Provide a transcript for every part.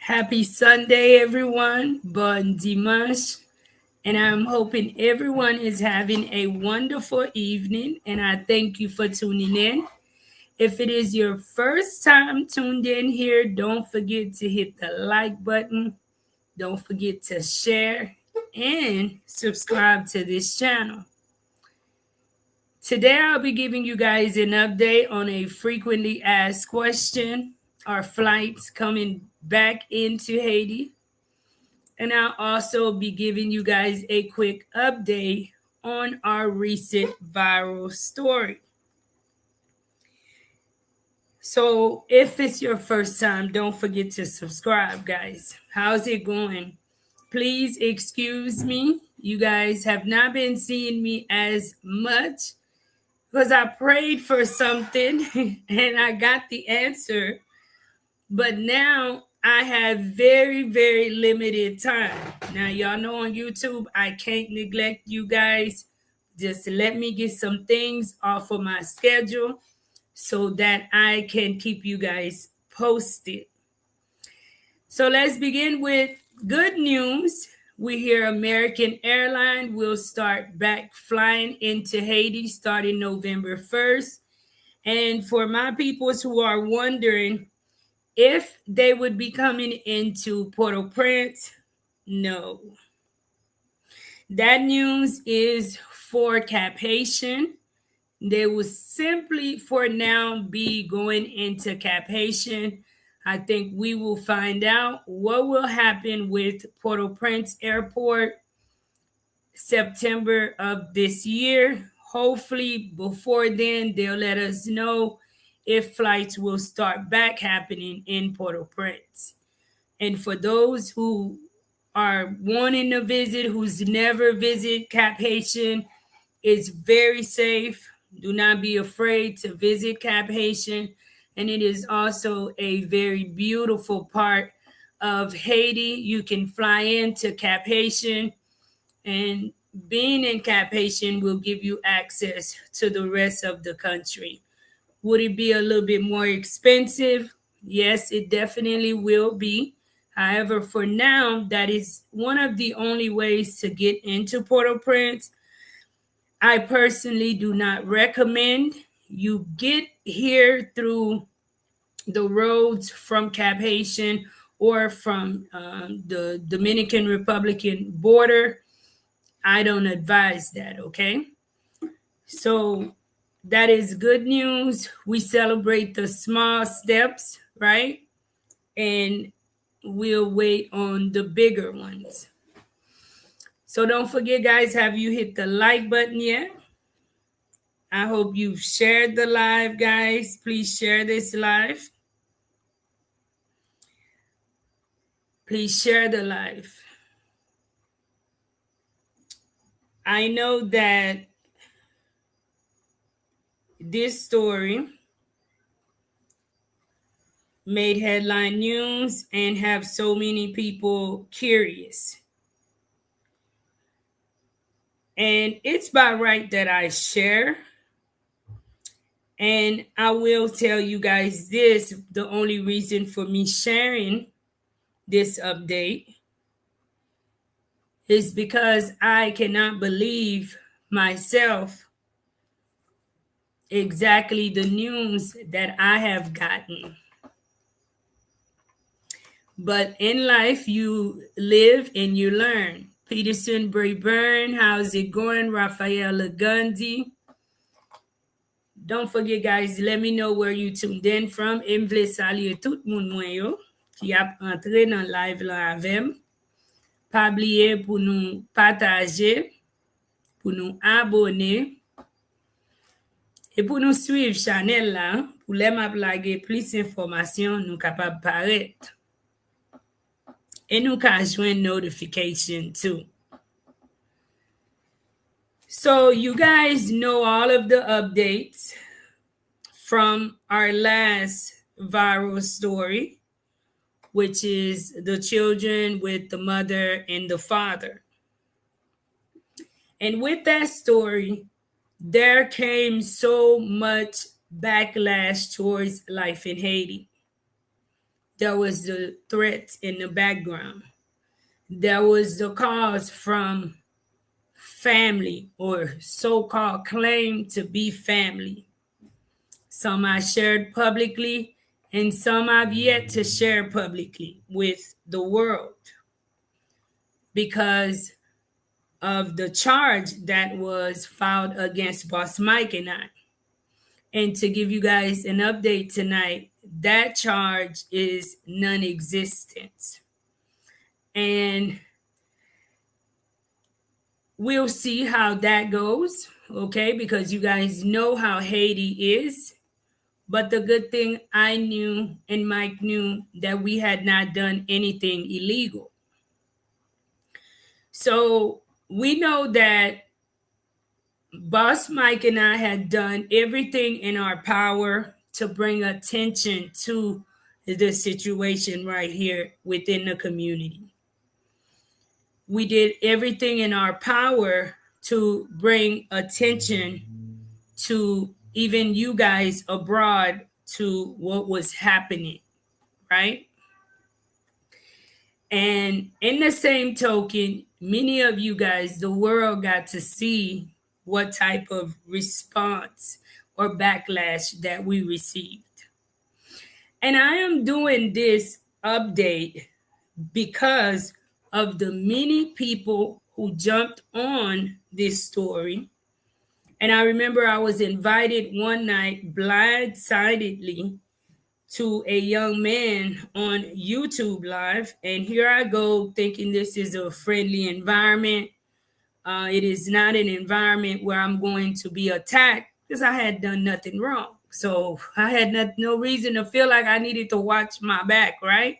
Happy Sunday, everyone. Bon dimanche. And I'm hoping everyone is having a wonderful evening. And I thank you for tuning in. If it is your first time tuned in here, don't forget to hit the like button. Don't forget to share and subscribe to this channel. Today, I'll be giving you guys an update on a frequently asked question: our flights coming back into Haiti. And I'll also be giving you guys a quick update on our recent viral story. So, if it's your first time, don't forget to subscribe, guys. How's it going? Please excuse me. You guys have not been seeing me as much because I prayed for something and I got the answer. But now I have very, very limited time. Now, y'all know on YouTube, I can't neglect you guys. Just let me get some things off of my schedule so that I can keep you guys posted. So let's begin with good news. We hear American Airlines will start back flying into Haiti starting November 1st. And for my peoples who are wondering if they would be coming into Port-au-Prince, no. That news is for Cap-Haïtien. They will simply, for now, be going into Cap-Haïtien. I think we will find out what will happen with Port-au-Prince Airport September of this year. Hopefully, before then, they'll let us know if flights will start back happening in Port-au-Prince. And for those who are wanting to visit, who's never visited Cap-Haïtien, it's very safe. Do not be afraid to visit Cap-Haïtien. And it is also a very beautiful part of Haiti. You can fly into Cap-Haïtien, and being in Cap-Haïtien will give you access to the rest of the country. Would it be a little bit more expensive? Yes, it definitely will be. However, for now, that is one of the only ways to get into Port-au-Prince. I personally do not recommend you get here through the roads from Cap-Haïtien or from the Dominican Republican border. I don't advise that, okay? So that is good news. We celebrate the small steps, right? And we'll wait on the bigger ones. So don't forget, guys, have you hit the like button yet? I hope you've shared the live, guys. Please share this live. Please share the live. I know that this story made headline news and have so many people curious. And it's by right that I share. And I will tell you guys this, the only reason for me sharing this update is because I cannot believe myself exactly the news that I have gotten. But in life, you live and you learn. Peterson Brayburn, how's it going? Raphael Lagundi. Don't forget, guys, let me know where you tuned in from. Et m'vle salye tout moun mwen yo ki ap entre nan live la avem. Pa bliye pou nou pataje, pou nou abone, et pou nou suiv chanel la, pou lem ap lage plis informasyon nou kapab paret. Et nou ka jwen notification too. So you guys know all of the updates from our last viral story, which is the children with the mother and the father. And with that story, there came so much backlash towards life in Haiti. There was the threat in the background. There was the calls from family or so-called claim to be family. Some I shared publicly, and some I've yet to share publicly with the world because of the charge that was filed against Boss Mike and I. And to give you guys an update tonight, that charge is non existent. And we'll see how that goes, okay? Because you guys know how Haiti is. But the good thing I knew and Mike knew that we had not done anything illegal. So we know that Boss Mike and I had done everything in our power to bring attention to the situation right here within the community. We did everything in our power to bring attention to even you guys abroad to what was happening, right? And in the same token, many of you guys, the world got to see what type of response or backlash that we received. And I am doing this update because of the many people who jumped on this story. And I remember I was invited one night blindsidedly to a young man on YouTube Live. And here I go thinking this is a friendly environment. It is not an environment where I'm going to be attacked because I had done nothing wrong. So I had no reason to feel like I needed to watch my back, right?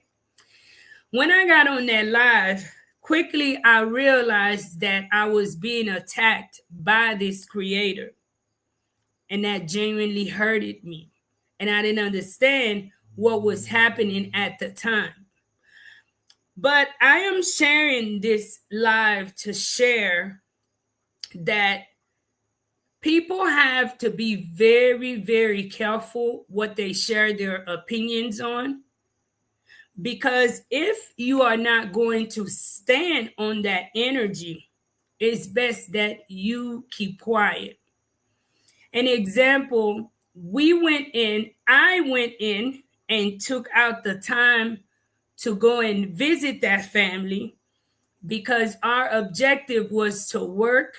When I got on that live, quickly I realized that I was being attacked by this creator. And that genuinely hurted me. And I didn't understand what was happening at the time. But I am sharing this live to share that people have to be very, very careful what they share their opinions on. Because if you are not going to stand on that energy, it's best that you keep quiet. An example, I went in and took out the time to go and visit that family because our objective was to work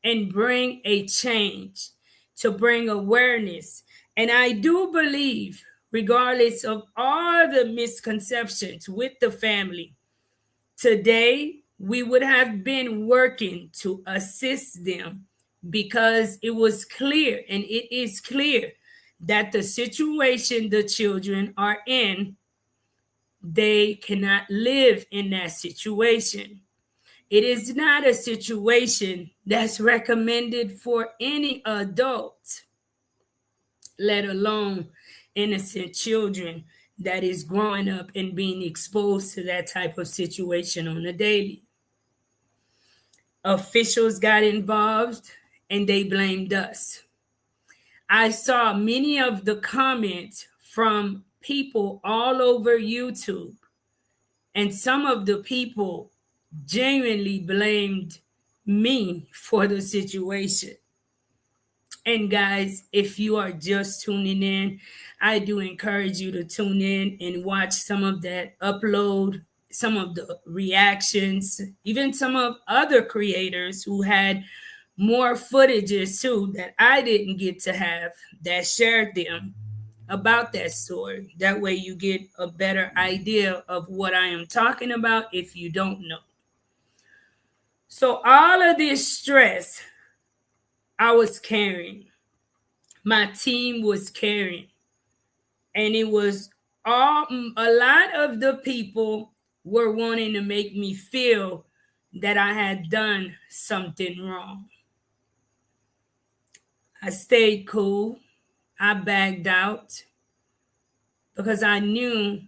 and bring a change, to bring awareness. And I do believe, regardless of all the misconceptions with the family, today we would have been working to assist them because it was clear, and it is clear, that the situation the children are in, they cannot live in that situation. It is not a situation that's recommended for any adult, let alone innocent children that is growing up and being exposed to that type of situation on a daily. Officials got involved and they blamed us. I saw many of the comments from people all over YouTube, and some of the people genuinely blamed me for the situation. And guys, if you are just tuning in, I do encourage you to tune in and watch some of that upload, some of the reactions, even some of other creators who had more footages too that I didn't get to have that shared them about that story. That way you get a better idea of what I am talking about if you don't know. So all of this stress I was carrying, my team was carrying, and it was a lot of the people were wanting to make me feel that I had done something wrong. I stayed cool. I backed out because I knew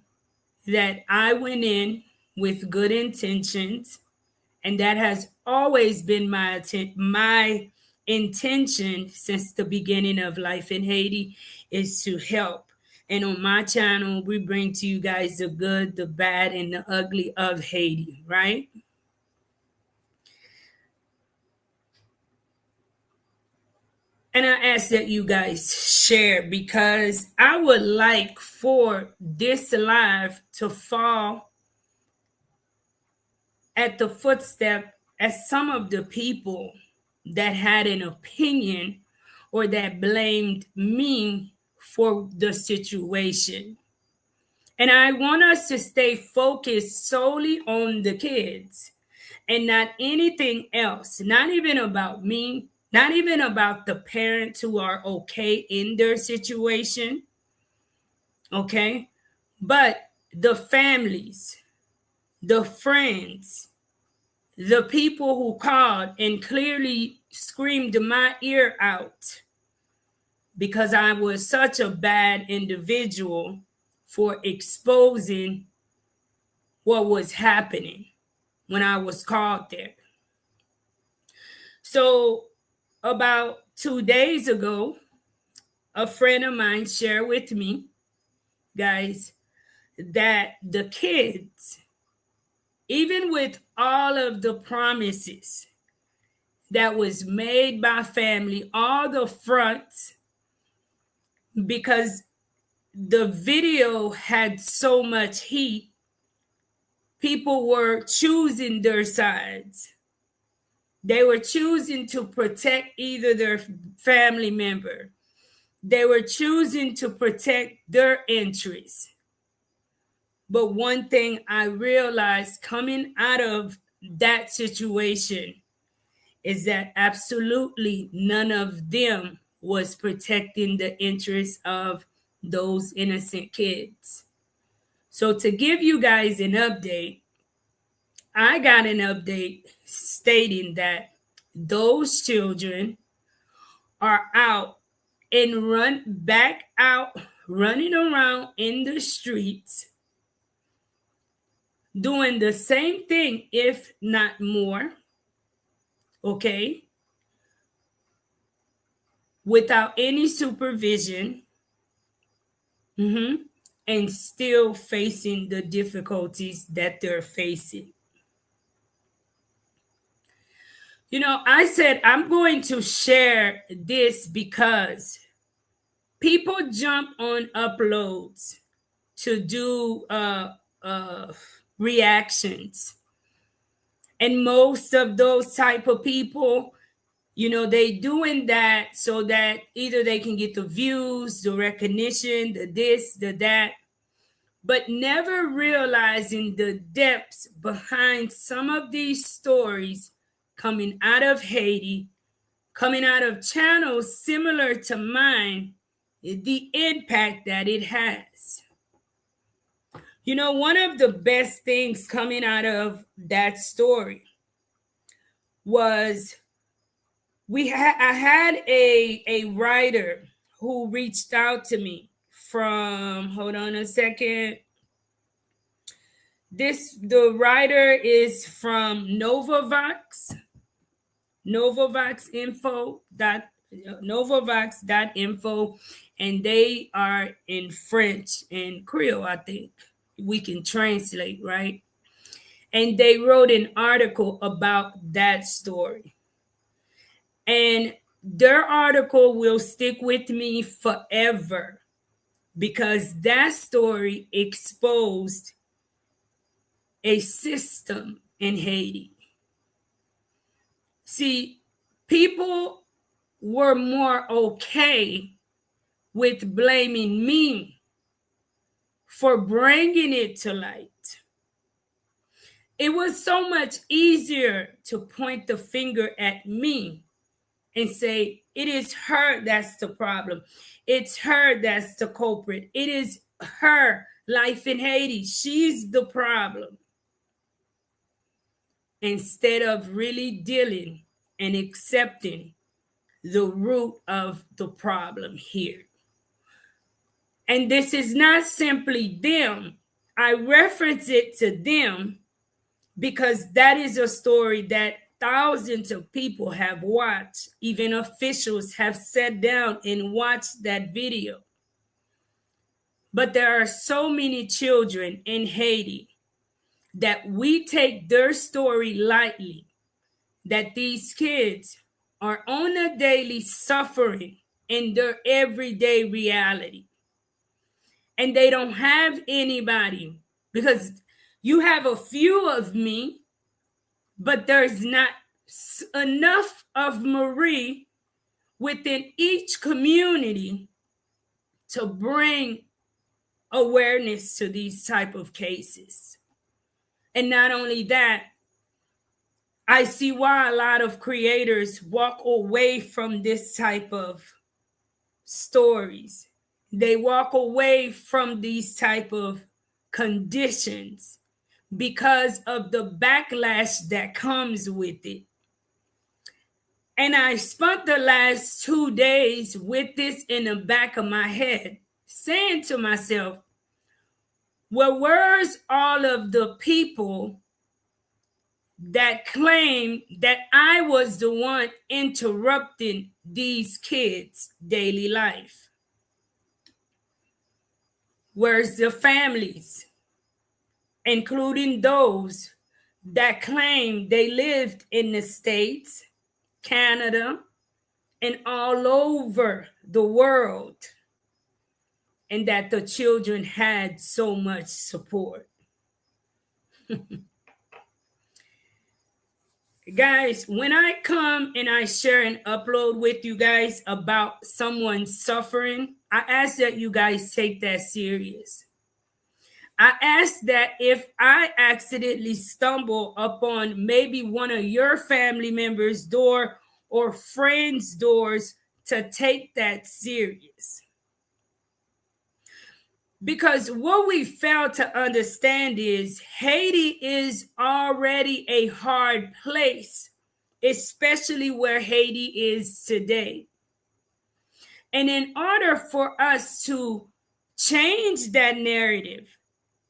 that I went in with good intentions, and that has always been my intention since the beginning of life in Haiti, is to help. And on my channel, we bring to you guys the good, the bad, and the ugly of Haiti, right? And I ask that you guys share, because I would like for this live to fall at the footstep as some of the people that had an opinion or that blamed me for the situation. And I want us to stay focused solely on the kids and not anything else, not even about me, not even about the parents who are okay in their situation, okay? But the families, the friends, the people who called and clearly screamed my ear out because I was such a bad individual for exposing what was happening when I was called there. So, about 2 days ago, a friend of mine shared with me, guys, that the kids, even with all of the promises that was made by family, all the fronts, because the video had so much heat, people were choosing their sides. They were choosing to protect either their family member. They were choosing to protect their interests. But one thing I realized coming out of that situation is that absolutely none of them was protecting the interests of those innocent kids. So to give you guys an update, I got an update stating that those children are out and run back out, running around in the streets, doing the same thing, if not more, okay, without any supervision, and still facing the difficulties that they're facing. You know, I said I'm going to share this because people jump on uploads to do reactions, and most of those type of people, you know, they doing that so that either they can get the views, the recognition, the this, the that, but never realizing the depths behind some of these stories coming out of Haiti, coming out of channels similar to mine, the impact that it has. You know, one of the best things coming out of that story was I had a writer who reached out to me from, hold on a second. The writer is from Novavax.info, and they are in French and Creole, I think. We can translate, right? And they wrote an article about that story. And their article will stick with me forever because that story exposed a system in Haiti. See, people were more okay with blaming me for bringing it to light. It was so much easier to point the finger at me and say, it is her that's the problem. It's her that's the culprit. It is her life in Haiti. She's the problem. Instead of really dealing and accepting the root of the problem here. And this is not simply them. I reference it to them because that is a story that thousands of people have watched. Even officials have sat down and watched that video. But there are so many children in Haiti that we take their story lightly, that these kids are on a daily suffering in their everyday reality. And they don't have anybody, because you have a few of me, but there's not enough of Marie within each community to bring awareness to these type of cases. And not only that, I see why a lot of creators walk away from this type of stories. They walk away from these type of conditions because of the backlash that comes with it. And I spent the last 2 days with this in the back of my head, saying to myself, well, where's all of the people that claim that I was the one interrupting these kids' daily life? Where's the families, including those that claim they lived in the States, Canada, and all over the world, and that the children had so much support? Guys, when I come and I share and upload with you guys about someone suffering, I ask that you guys take that serious. I ask that if I accidentally stumble upon maybe one of your family members' door or friends' doors, to take that serious. Because what we fail to understand is Haiti is already a hard place, especially where Haiti is today. And in order for us to change that narrative,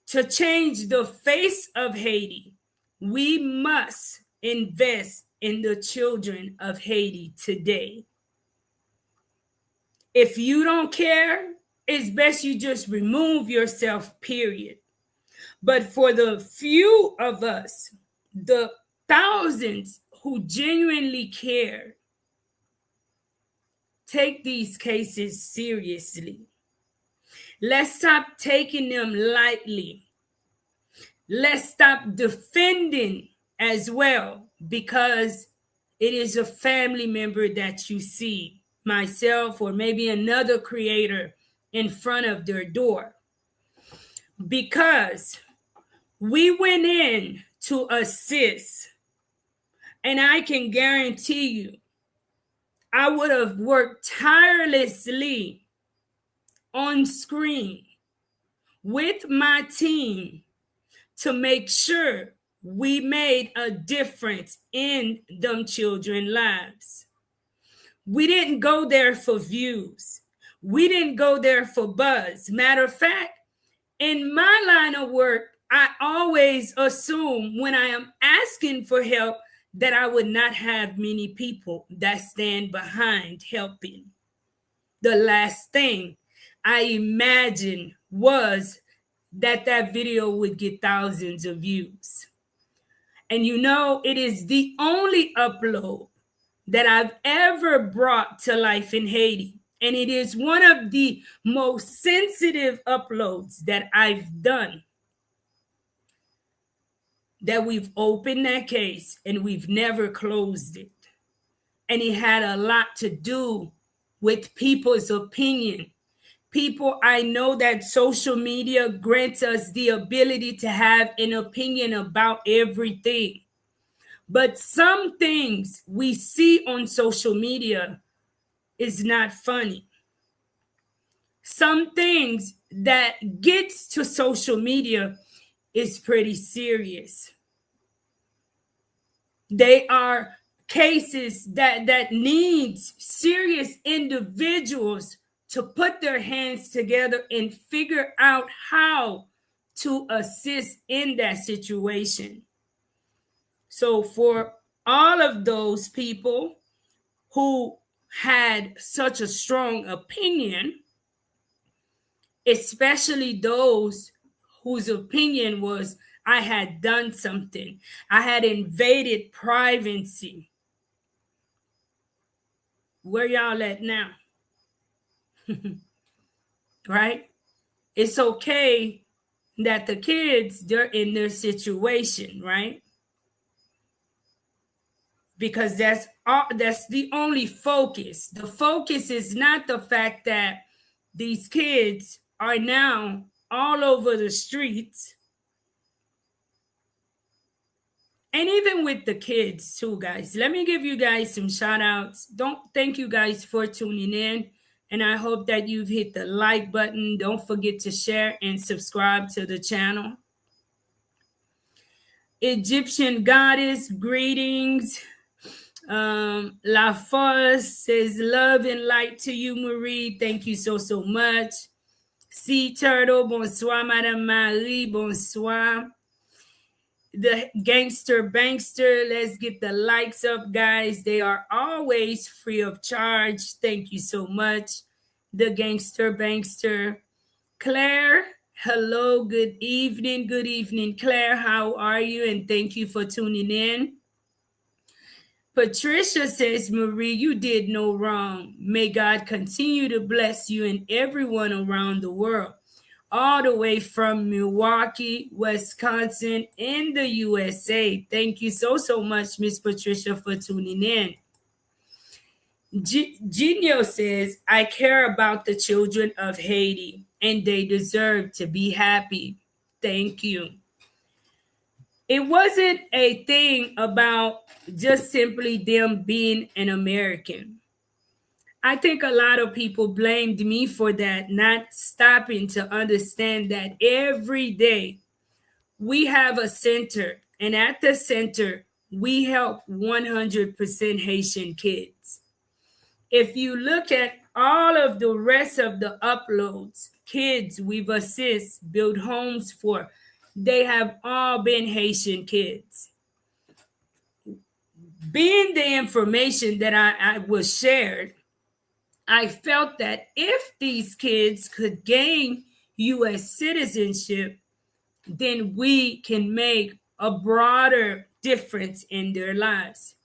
to change the face of Haiti, we must invest in the children of Haiti today. If you don't care, it's best you just remove yourself, period. But for the few of us, the thousands who genuinely care, take these cases seriously. Let's stop taking them lightly. Let's stop defending as well, because it is a family member that you see, myself or maybe another creator, in front of their door. Because we went in to assist, and I can guarantee you, I would have worked tirelessly on screen with my team to make sure we made a difference in them children's lives. We didn't go there for views. We didn't go there for buzz. Matter of fact, in my line of work, I always assume when I am asking for help that I would not have many people that stand behind helping. The last thing I imagined was that video would get thousands of views. And you know, it is the only upload that I've ever brought to life in Haiti. And it is one of the most sensitive uploads that I've done. That we've opened that case and we've never closed it. And it had a lot to do with people's opinion. People, I know that social media grants us the ability to have an opinion about everything. But some things we see on social media is not funny. Some things that gets to social media is pretty serious. They are cases that needs serious individuals to put their hands together and figure out how to assist in that situation. So for all of those people who had such a strong opinion, especially those whose opinion was I had done something, I had invaded privacy. Where y'all at now? Right? It's okay that the kids, they're in their situation, right? Because that's the only focus. The focus is not the fact that these kids are now all over the streets. And even with the kids too, guys, let me give you guys some shout outs. Don't Thank you guys for tuning in. And I hope that you've hit the like button. Don't forget to share and subscribe to the channel. Egyptian goddess, greetings. La Force says love and light to you, Marie. Thank you so much. Sea Turtle, bonsoir, Madame Marie, bonsoir. The Gangster Bankster, let's get the likes up, guys. They are always free of charge. Thank you so much. The Gangster Bankster. Claire, hello, good evening. Good evening, Claire. How are you? And thank you for tuning in. Patricia says, Marie, you did no wrong. May God continue to bless you and everyone around the world, all the way from Milwaukee, Wisconsin, in the USA. Thank you so much, Miss Patricia, for tuning in. Genio says, I care about the children of Haiti, and they deserve to be happy. Thank you. It wasn't a thing about just simply them being an American. I think a lot of people blamed me for that, not stopping to understand that every day we have a center, and at the center, we help 100% Haitian kids. If you look at all of the rest of the uploads, kids we've assist, build homes for, they have all been Haitian kids. Being the information that I was shared, I felt that if these kids could gain U.S. citizenship, then we can make a broader difference in their lives.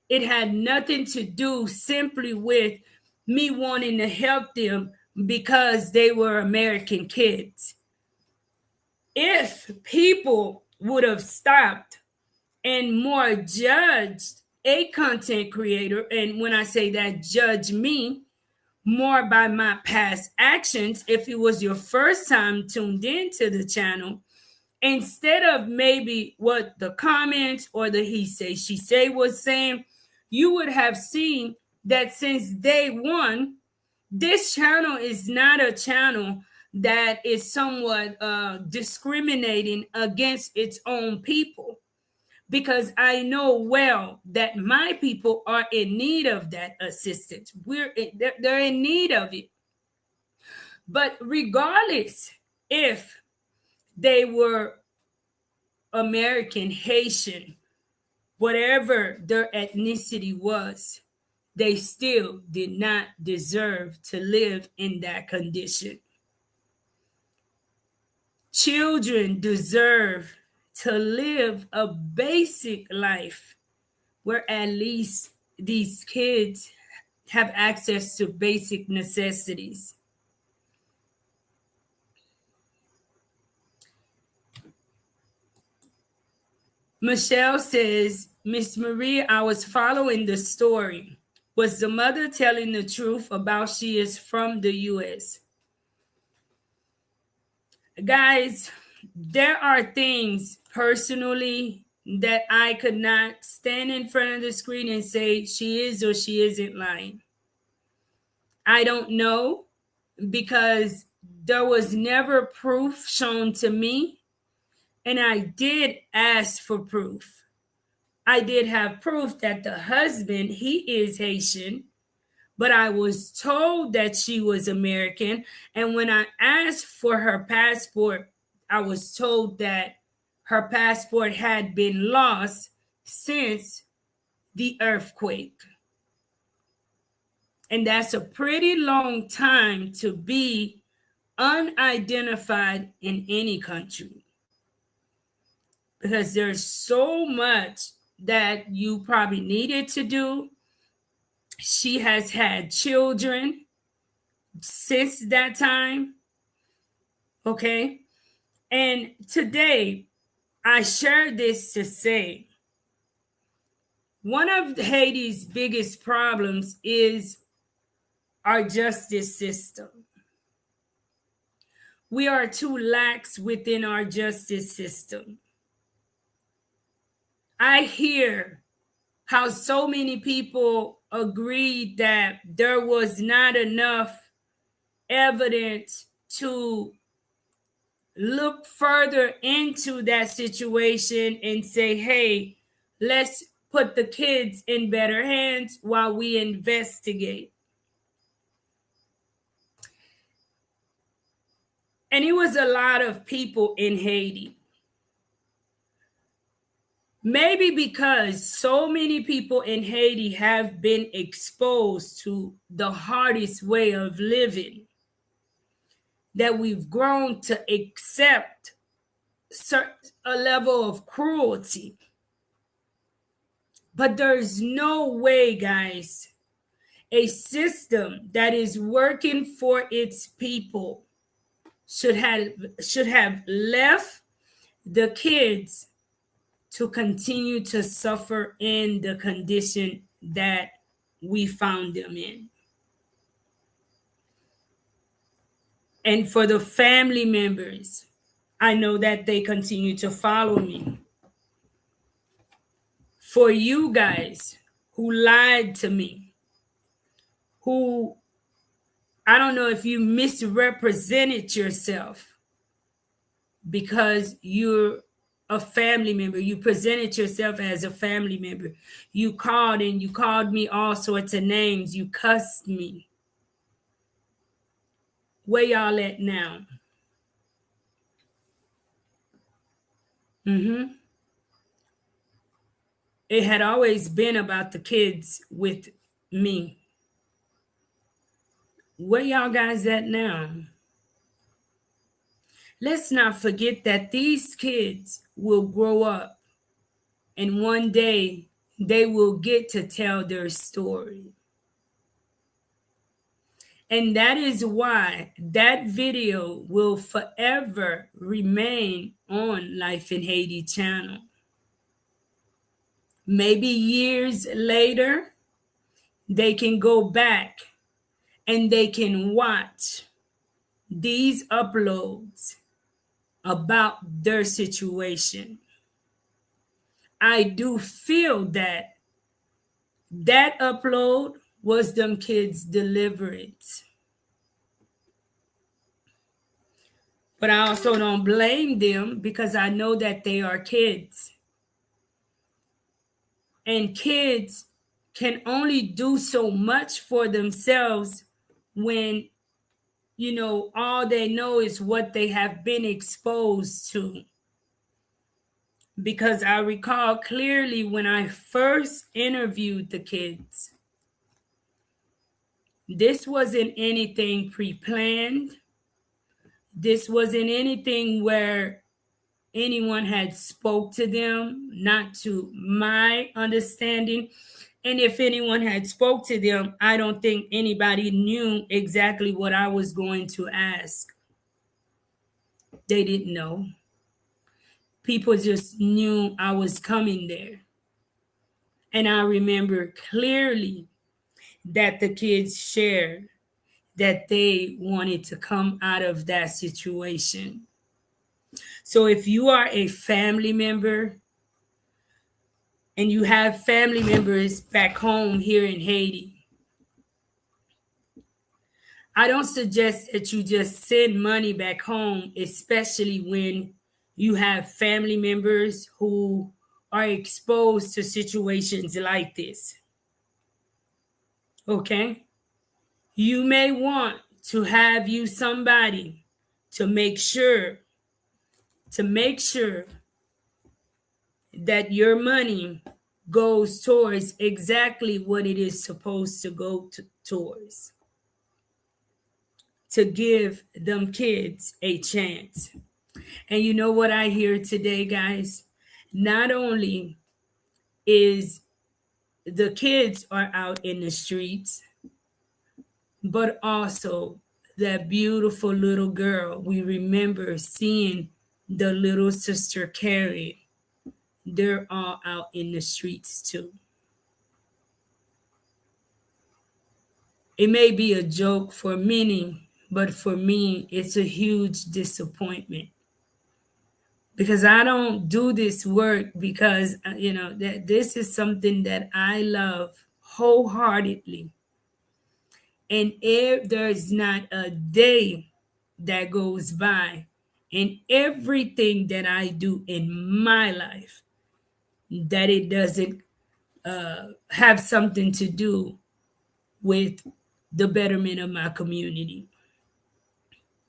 It had nothing to do simply with me wanting to help them because they were American kids. If people would have stopped and more judged a content creator, and when I say that, judge me more by my past actions, if it was your first time tuned into the channel, instead of maybe what the comments or the he say she say was saying, you would have seen that since day one, this channel is not a channel that is somewhat discriminating against its own people, because I know well that my people are in need of that assistance. They're in need of it. But regardless if they were American, Haitian, whatever their ethnicity was, they still did not deserve to live in that condition. Children deserve to live a basic life where at least these kids have access to basic necessities. Michelle says, Miss Marie, I was following the story. Was the mother telling the truth about she is from the US? Guys, there are things personally that I could not stand in front of the screen and say she is or she isn't lying. I don't know, because there was never proof shown to me, and I did ask for proof. I did have proof that the husband, he is Haitian, but I was told that she was American. And when I asked for her passport, I was told that her passport had been lost since the earthquake. And that's a pretty long time to be unidentified in any country, because there's so much that you probably needed to do. She has had children since that time. Okay. And today, I share this to say one of Haiti's biggest problems is our justice system. We are too lax within our justice system. I hear how so many people agreed that there was not enough evidence to look further into that situation and say, hey, let's put the kids in better hands while we investigate. And it was a lot of people in Haiti. Maybe because so many people in Haiti have been exposed to the hardest way of living, that we've grown to accept a level of cruelty. But there's no way, guys, a system that is working for its people should have left the kids to continue to suffer in the condition that we found them in. And for the family members, I know that they continue to follow me. For you guys who lied to me, who, I don't know if you misrepresented yourself because you're a family member. You presented yourself as a family member. You called and you called me all sorts of names. You cussed me. Where y'all at now? It had always been about the kids with me. Where y'all guys at now? Let's not forget that these kids will grow up and one day they will get to tell their story. And that is why that video will forever remain on Life in Haiti channel. Maybe years later, they can go back and they can watch these uploads about their situation. I do feel that that upload was them kids' deliverance. But I also don't blame them because I know that they are kids. And kids can only do so much for themselves when, all they know is what they have been exposed to. Because I recall clearly when I first interviewed the kids, this wasn't anything pre-planned. This wasn't anything where anyone had spoke to them, not to my understanding. And if anyone had spoke to them, I don't think anybody knew exactly what I was going to ask. They didn't know. People just knew I was coming there. And I remember clearly that the kids shared that they wanted to come out of that situation. So if you are a family member and you have family members back home here in Haiti, I don't suggest that you just send money back home, especially when you have family members who are exposed to situations like this. Okay? You may want to have you somebody to make sure that your money goes towards exactly what it is supposed to go towards. to give them kids a chance. And you know what I hear today, guys? Not only is the kids are out in the streets, but also that beautiful little girl we remember seeing the little sister carry. They're all out in the streets too. It may be a joke for many, but for me, it's a huge disappointment because I don't do this work because that this is something that I love wholeheartedly. And if there's not a day that goes by in everything that I do in my life that it doesn't have something to do with the betterment of my community.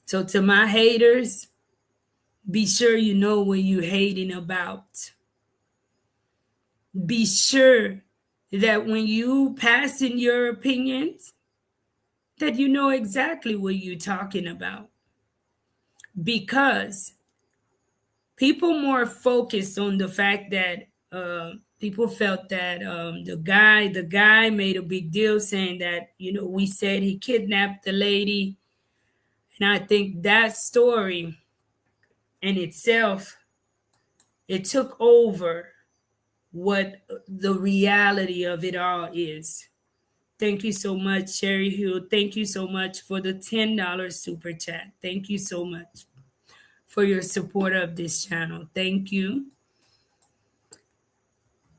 So to my haters, be sure you know what you're hating about. Be sure that when you pass in your opinions, that you know exactly what you're talking about. Because people more focused on the fact that people felt that the guy made a big deal saying that we said he kidnapped the lady, and I think that story in itself, it took over what the reality of it all is. Thank you so much, Sherry Hill. Thank you so much for the $10 super chat. Thank you so much for your support of this channel. Thank you.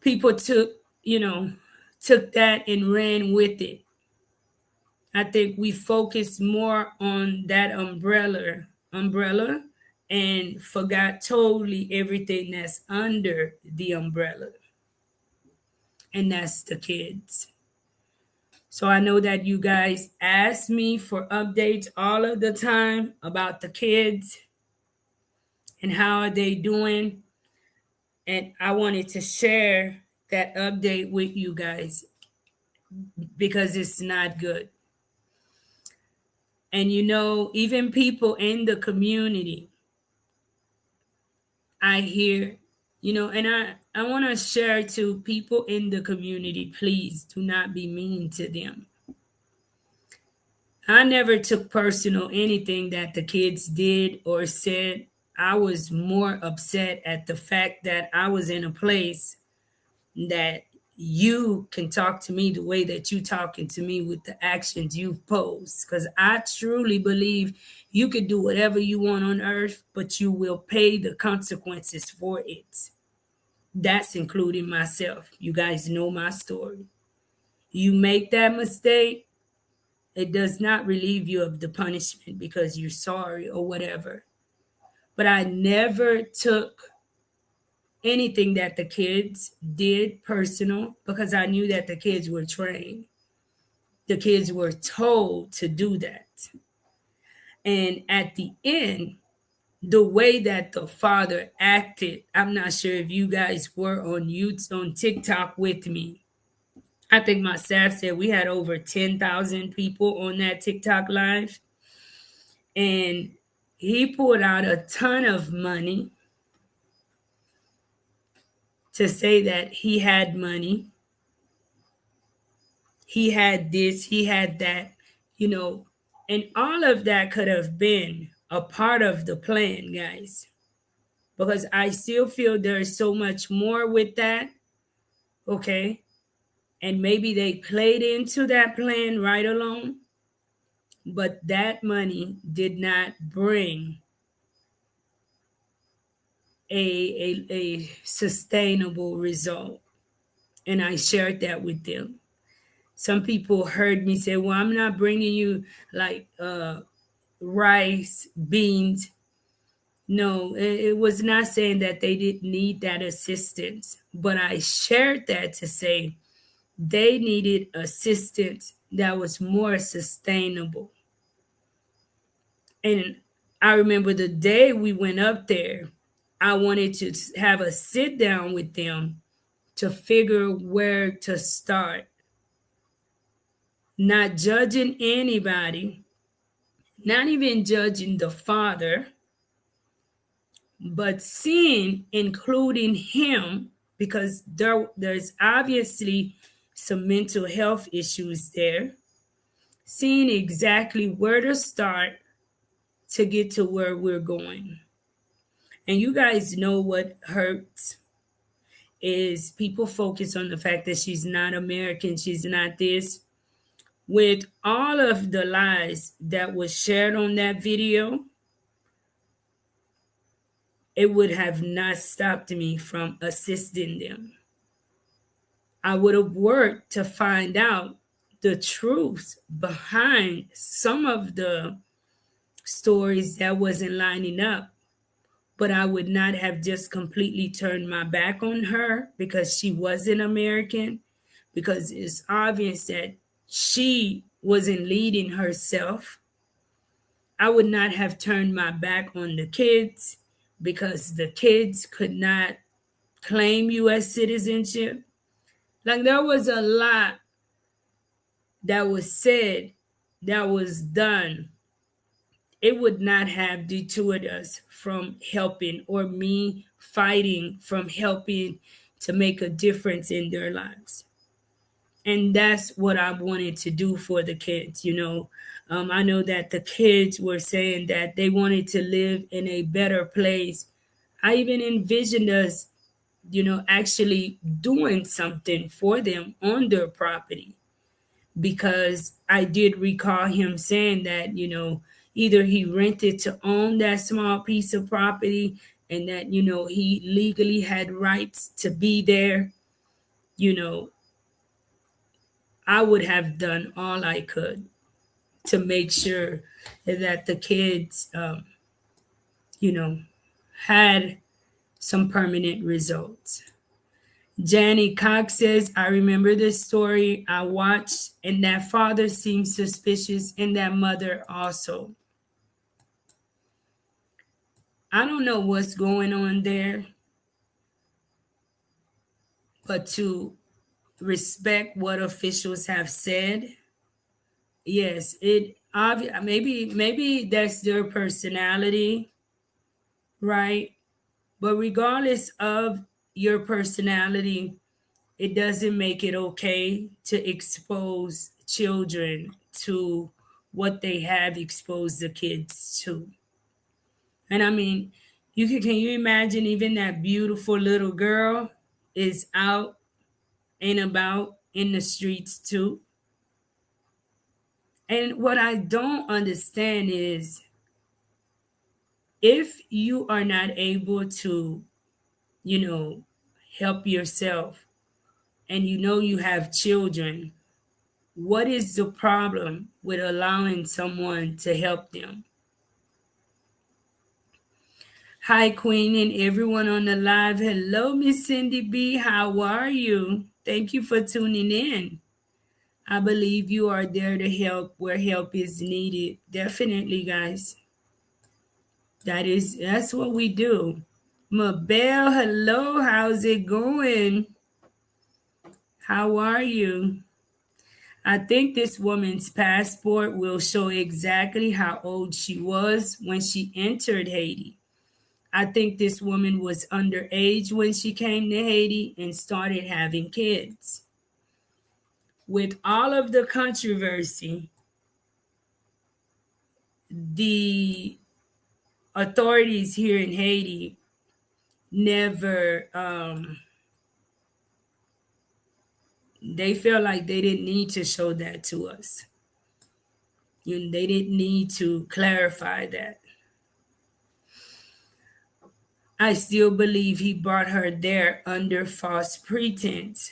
People took that and ran with it. I think we focused more on that umbrella and forgot totally everything that's under the umbrella. And that's the kids. So I know that you guys ask me for updates all of the time about the kids and how are they doing. And I wanted to share that update with you guys because it's not good. And even people in the community, I hear, and I want to share to people in the community, please do not be mean to them. I never took personal anything that the kids did or said. I was more upset at the fact that I was in a place that you can talk to me the way that you talking to me with the actions you've posed. Because I truly believe you could do whatever you want on earth, but you will pay the consequences for it. That's including myself. You guys know my story. You make that mistake, it does not relieve you of the punishment because you're sorry or whatever. But I never took anything that the kids did personal because I knew that the kids were trained. The kids were told to do that. And at the end, the way that the father acted, I'm not sure if you guys were on TikTok with me. I think my staff said we had over 10,000 people on that TikTok live. And he pulled out a ton of money to say that he had money. He had this, he had that, and all of that could have been a part of the plan, guys. Because I still feel there's so much more with that, okay? And maybe they played into that plan right along, but that money did not bring a sustainable result. And I shared that with them. Some people heard me say, well, I'm not bringing you like rice, beans. No, it was not saying that they didn't need that assistance, but I shared that to say they needed assistance that was more sustainable. And I remember the day we went up there, I wanted to have a sit down with them to figure where to start. Not judging anybody, not even judging the father, but seeing, including him, because there's obviously some mental health issues there, seeing exactly where to start to get to where we're going. And you guys know what hurts is people focus on the fact that she's not American, she's not this. With all of the lies that was shared on that video, it would have not stopped me from assisting them. I would have worked to find out the truth behind some of the stories that wasn't lining up, but I would not have just completely turned my back on her because she wasn't American, because it's obvious that she wasn't leading herself. I would not have turned my back on the kids because the kids could not claim US citizenship. Like there was a lot that was said, that was done. It would not have detoured us from helping, or me fighting from helping to make a difference in their lives. And that's what I wanted to do for the kids. I know that the kids were saying that they wanted to live in a better place. I even envisioned us, actually doing something for them on their property, because I did recall him saying that, either he rented to own that small piece of property and that, he legally had rights to be there. You know, I would have done all I could to make sure that the kids, you know, had some permanent results. Janny Cox says, I remember this story I watched, and that father seemed suspicious, and that mother also. I don't know what's going on there, but to respect what officials have said, yes, maybe that's their personality, right? But regardless of your personality, it doesn't make it okay to expose children to what they have exposed the kids to. And I mean, can you imagine, even that beautiful little girl is out and about in the streets too? And what I don't understand is, if you are not able to, you know, help yourself, and you have children, what is the problem with allowing someone to help them? Hi, Queen, and everyone on the live. Hello, Miss Cindy B. How are you? Thank you for tuning in. I believe you are there to help where help is needed. Definitely, guys. That's what we do. Mabel, hello. How's it going? How are you? I think this woman's passport will show exactly how old she was when she entered Haiti. I think this woman was underage when she came to Haiti and started having kids. With all of the controversy, the authorities here in Haiti never, they felt like they didn't need to show that to us. They didn't need to clarify that. I still believe he brought her there under false pretense.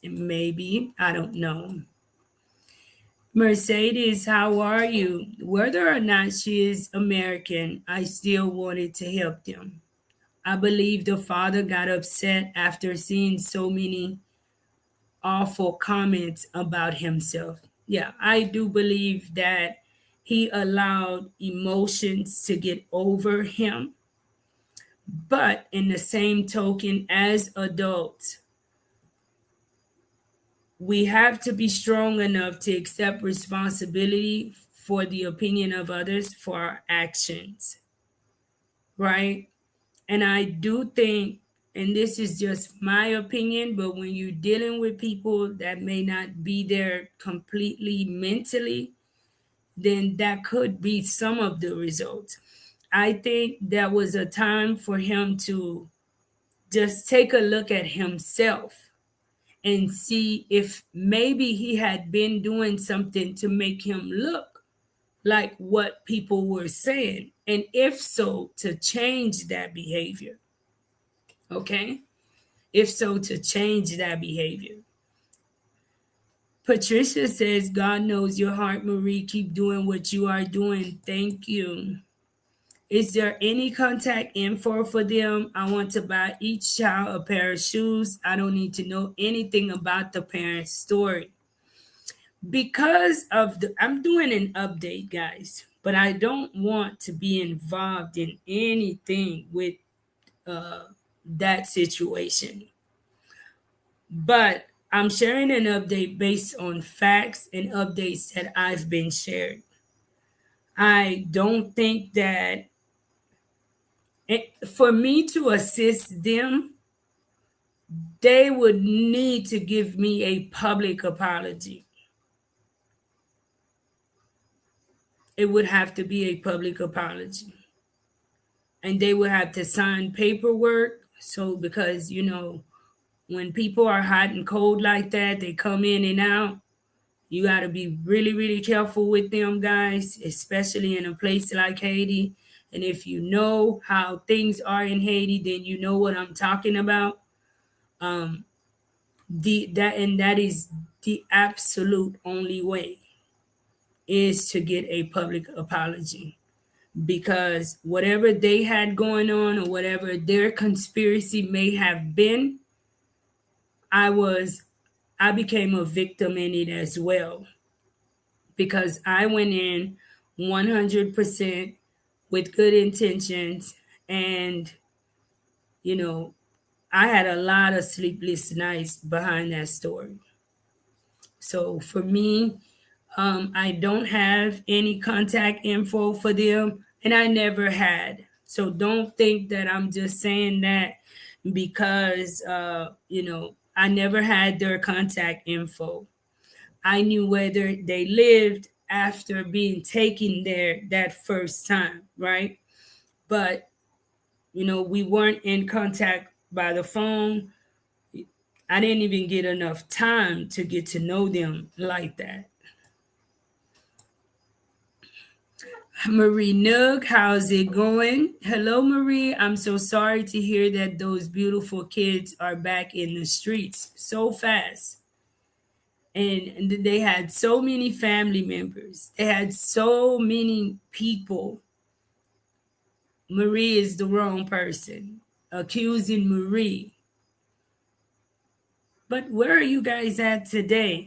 Maybe, I don't know. Mercedes, how are you? Whether or not she is American, I still wanted to help them. I believe the father got upset after seeing so many awful comments about himself. Yeah, I do believe that he allowed emotions to get over him. But in the same token, as adults, we have to be strong enough to accept responsibility for the opinion of others for our actions, right? And I do think, and this is just my opinion, but when you're dealing with people that may not be there completely mentally, then that could be some of the results. I think there was a time for him to just take a look at himself and see if maybe he had been doing something to make him look like what people were saying. And if so, to change that behavior. Okay? If so, to change that behavior. Patricia says, God knows your heart, Marie. Keep doing what you are doing. Thank you. Is there any contact info for them? I want to buy each child a pair of shoes. I don't need to know anything about the parent's story. Because of I'm doing an update, guys, but I don't want to be involved in anything with that situation. But I'm sharing an update based on facts and updates that I've been shared. I don't think that for me to assist them, they would need to give me a public apology. It would have to be a public apology. And they would have to sign paperwork. So, because, when people are hot and cold like that, they come in and out. You got to be really, really careful with them, guys, especially in a place like Haiti. And if you know how things are in Haiti, then you know what I'm talking about. That is the absolute only way is to get a public apology, because whatever they had going on or whatever their conspiracy may have been, I became a victim in it as well, because I went in 100% with good intentions, and you know I had a lot of sleepless nights behind that story. So for me, I don't have any contact info for them, and I never had. So don't think that I'm just saying that because I never had their contact info. I knew whether they lived after being taken there that first time, right? But we weren't in contact by the phone. I didn't even get enough time to get to know them like that. Marie Nook, how's it going? Hello, Marie. I'm so sorry to hear that those beautiful kids are back in the streets so fast. And they had so many family members, they had so many people. Marie is the wrong person accusing Marie. But where are you guys at today?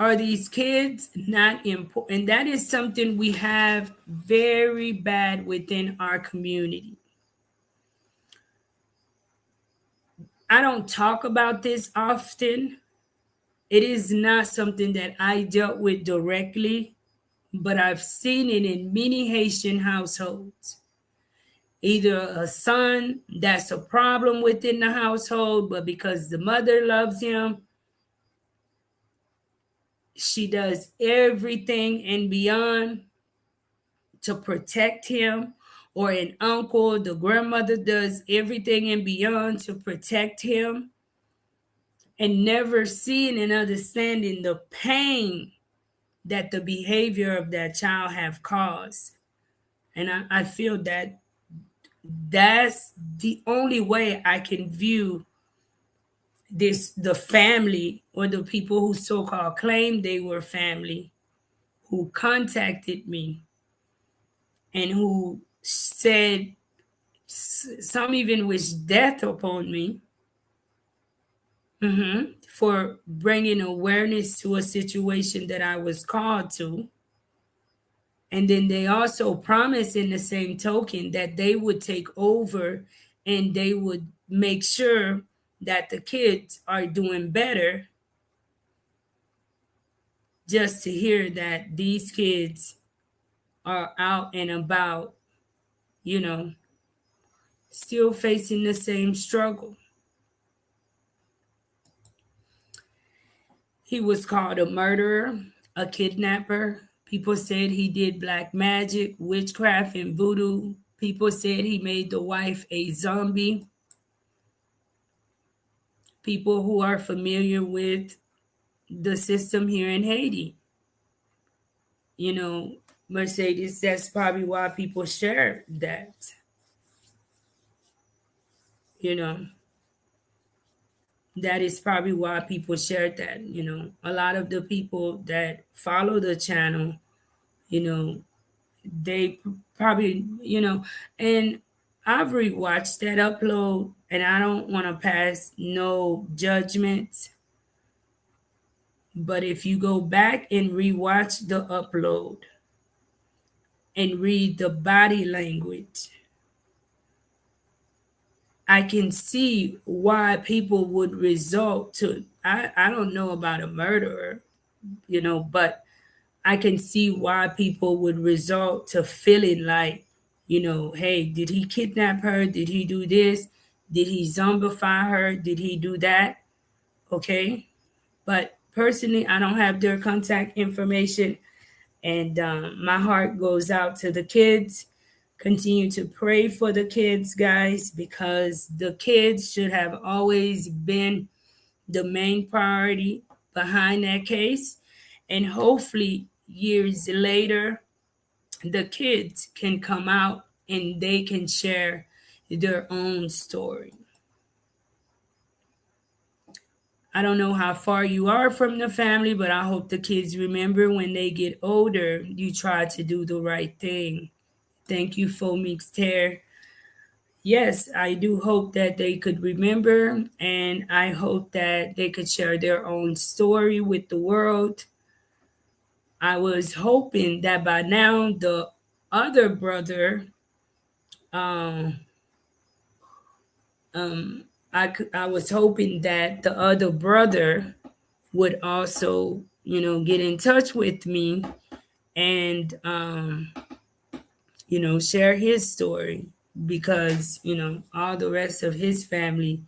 Are these kids not important? And that is something we have very bad within our community. I don't talk about this often. It is not something that I dealt with directly, but I've seen it in many Haitian households. Either a son that's a problem within the household, but because the mother loves him, she does everything and beyond to protect him, or an uncle, the grandmother does everything and beyond to protect him, and never seeing and understanding the pain that the behavior of that child have caused. And I feel that that's the only way I can view the family, or the people who so-called claim they were family, who contacted me and who said some even wished death upon me, for bringing awareness to a situation that I was called to. And then they also promised in the same token that they would take over and they would make sure that the kids are doing better. just to hear that these kids are out and about, you know, still facing the same struggle. He was called a murderer, a kidnapper. People said he did black magic, witchcraft, and voodoo. People said he made the wife a zombie. People who are familiar with the system here in Haiti, you know, Mercedes, that's probably why people share that, you know. That is probably why people shared that, you know. A lot of the people that follow the channel, you know, they probably, you know, and I've rewatched that upload and I don't want to pass no judgments. But if you go back and rewatch the upload and read the body language, I can see why people would resort to, I don't know about a murderer, you know, but I can see why people would resort to feeling like, you know, hey, did he kidnap her? Did he do this? Did he zombify her? Did he do that? Okay. But personally, I don't have their contact information. And my heart goes out to the kids. Continue to pray for the kids, guys, because the kids should have always been the main priority behind that case. And hopefully, years later, the kids can come out and they can share their own story. I don't know how far you are from the family, but I hope the kids remember when they get older, you try to do the right thing. Thank you, Fomix Tear. Yes, I do hope that they could remember, and I hope that they could share their own story with the world. I was hoping that by now the other brother, um, I was hoping that the other brother would also, you know, get in touch with me and, you know, share his story because, you know, all the rest of his family,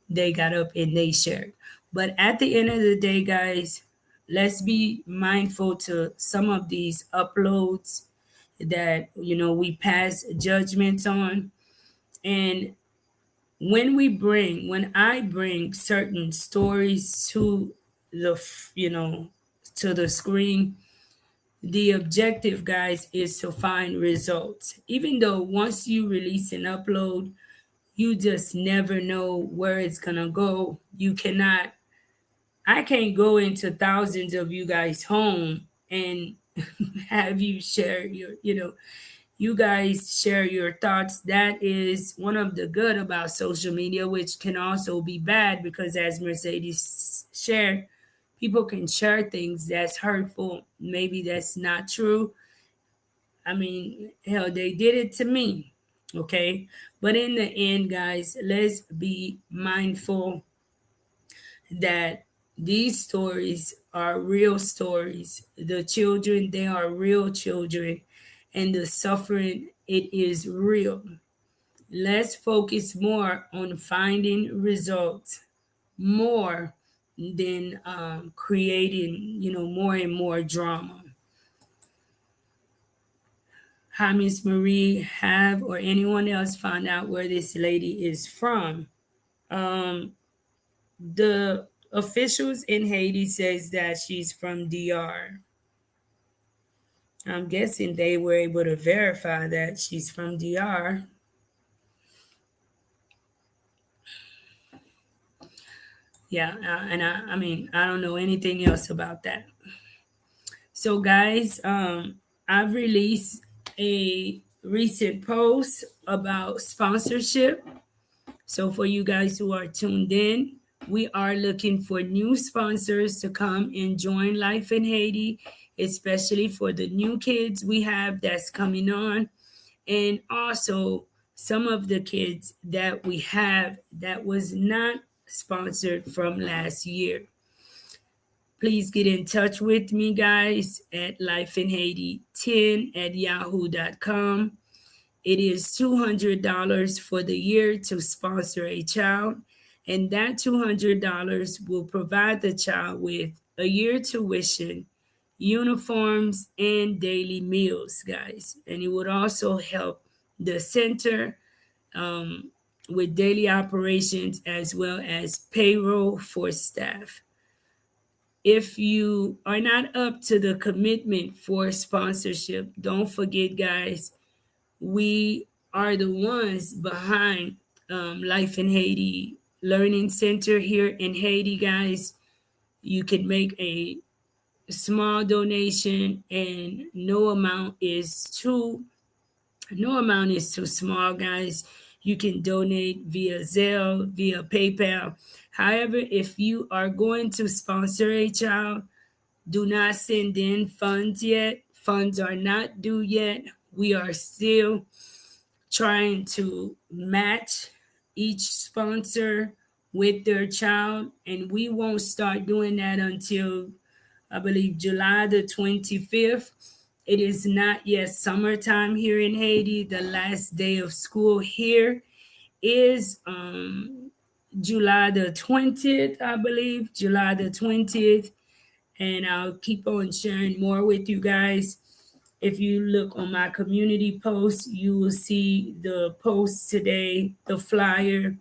they got up and they shared. But at the end of the day, guys, let's be mindful to some of these uploads that, you know, we pass judgments on. And when I bring certain stories to you know, to the screen, the objective, guys, is to find results. Even though once you release an upload, you just never know where it's gonna go. I can't go into thousands of you guys' home and have you share your, you know, you guys share your thoughts. That is one of the good about social media, which can also be bad because, as Mercedes shared, people can share things that's hurtful. Maybe that's not true. I mean, hell, they did it to me. Okay. But in the end, guys, let's be mindful that these stories are real stories. The children, they are real children, and the suffering, it is real. Let's focus more on finding results more than creating, you know, more and more drama. How Miss Marie have or anyone else found out where this lady is from? Um, the officials in Haiti says that she's from DR. I'm guessing they were able to verify that she's from DR. Yeah, I mean, I don't know anything else about that. So, guys, I've released a recent post about sponsorship. So, for you guys who are tuned in, we are looking for new sponsors to come and join Life in Haiti, especially for the new kids we have that's coming on. And also, some of the kids that we have that was not sponsored from last year. Please get in touch with me, guys, at lifeinhaiti10@yahoo.com. It is $200 for the year to sponsor a child, and that $200 will provide the child with a year tuition, uniforms, and daily meals, guys. And it would also help the center um, with daily operations as well as payroll for staff. If you are not up to the commitment for sponsorship, don't forget, guys, we are the ones behind Life in Haiti Learning Center here in Haiti, guys. You can make a small donation, and no amount is too small, guys. You can donate via Zelle, via PayPal. However, if you are going to sponsor a child, do not send in funds yet. Funds are not due yet. We are still trying to match each sponsor with their child, and we won't start doing that until I believe July the 25th. It is not yet summertime here in Haiti. The last day of school here is July the 20th, I believe, July the 20th. And I'll keep on sharing more with you guys. If you look on my community post, you will see the post today, the flyer.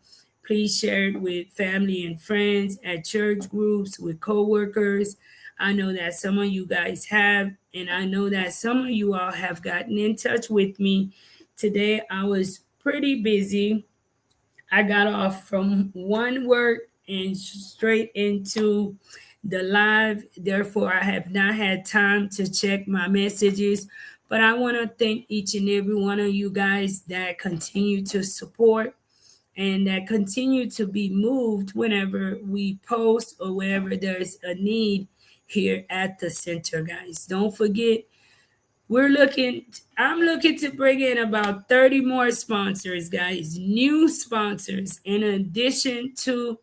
Please share it with family and friends, at church groups, with coworkers. I know that some of you guys have, and I know that some of you all have gotten in touch with me. Today I was pretty busy. I got off from one work and straight into the live. Therefore, I have not had time to check my messages. But I want to thank each and every one of you guys that continue to support and that continue to be moved whenever we post or wherever there's a need here at the center, guys. Don't forget, I'm looking to bring in about 30 more sponsors, guys, new sponsors, in addition to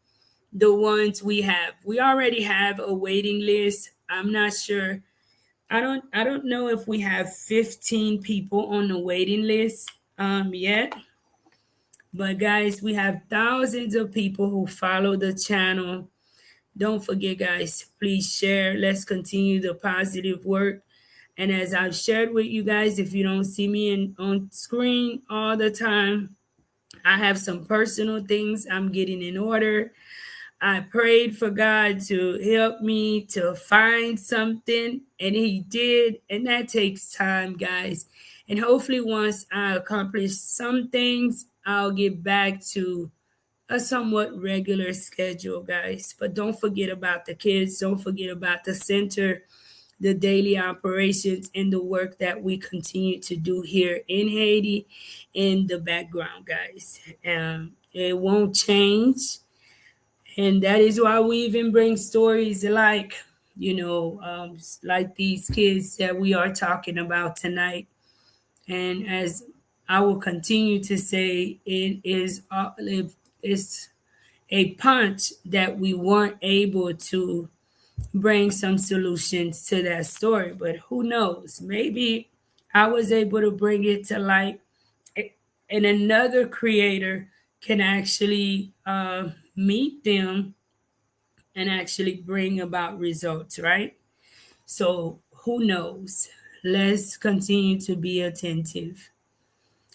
the ones we have. We already have a waiting list. I'm not sure. I don't know if we have 15 people on the waiting list yet. But guys, we have thousands of people who follow the channel. Don't forget, guys, please share. Let's continue the positive work. And as I've shared with you guys, if you don't see me on screen all the time, I have some personal things I'm getting in order. I prayed for God to help me to find something, and He did. And that takes time, guys. And hopefully, once I accomplish some things, I'll get back to a somewhat regular schedule, guys. But don't forget about the kids. Don't forget about the center, the daily operations, and the work that we continue to do here in Haiti in the background, guys. It won't change. And that is why we even bring stories like, like these kids that we are talking about tonight. And as I will continue to say, it's a punch that we weren't able to bring some solutions to that story. But who knows? Maybe I was able to bring it to light, and another creator can actually meet them and actually bring about results, right? So who knows? Let's continue to be attentive.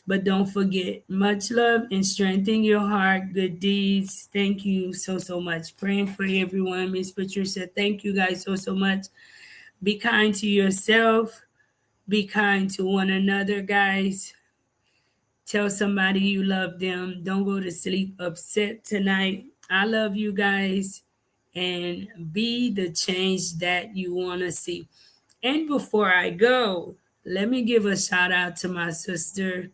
But don't forget, much love and strengthen your heart, good deeds. Thank you so, so much. Praying for everyone. Miss Patricia, thank you guys so, so much. Be kind to yourself. Be kind to one another, guys. Tell somebody you love them. Don't go to sleep upset tonight. I love you guys. And be the change that you want to see. And before I go, let me give a shout out to my sister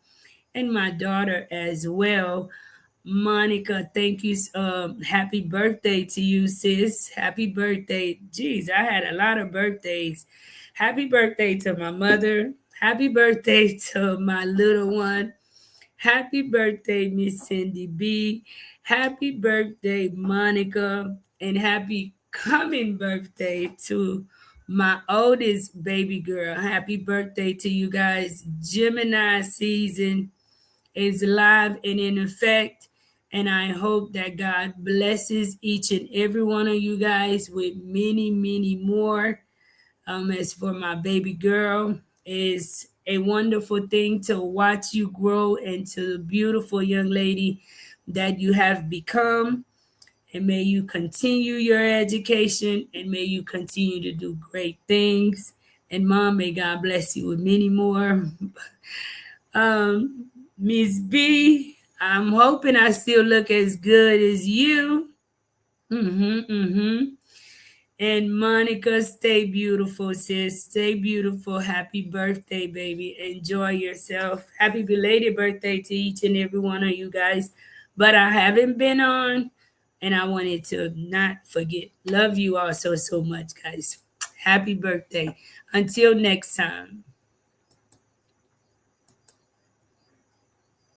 and my daughter as well. Monica, thank you. Happy birthday to you, sis. Happy birthday. Geez, I had a lot of birthdays. Happy birthday to my mother. Happy birthday to my little one. Happy birthday, Miss Cindy B. Happy birthday, Monica. And happy coming birthday to my oldest baby girl. Happy birthday to you guys. Gemini season is live and in effect. And I hope that God blesses each and every one of you guys with many, many more. As for my baby girl, is a wonderful thing to watch you grow into the beautiful young lady that you have become. And may you continue your education and may you continue to do great things. And mom, may God bless you with many more. Miss B, I'm hoping I still look as good as you. And Monica, stay beautiful, sis. Stay beautiful. Happy birthday, baby. Enjoy yourself. Happy belated birthday to each and every one of you guys. But I haven't been on, and I wanted to not forget. Love you all so, so much, guys. Happy birthday. Until next time.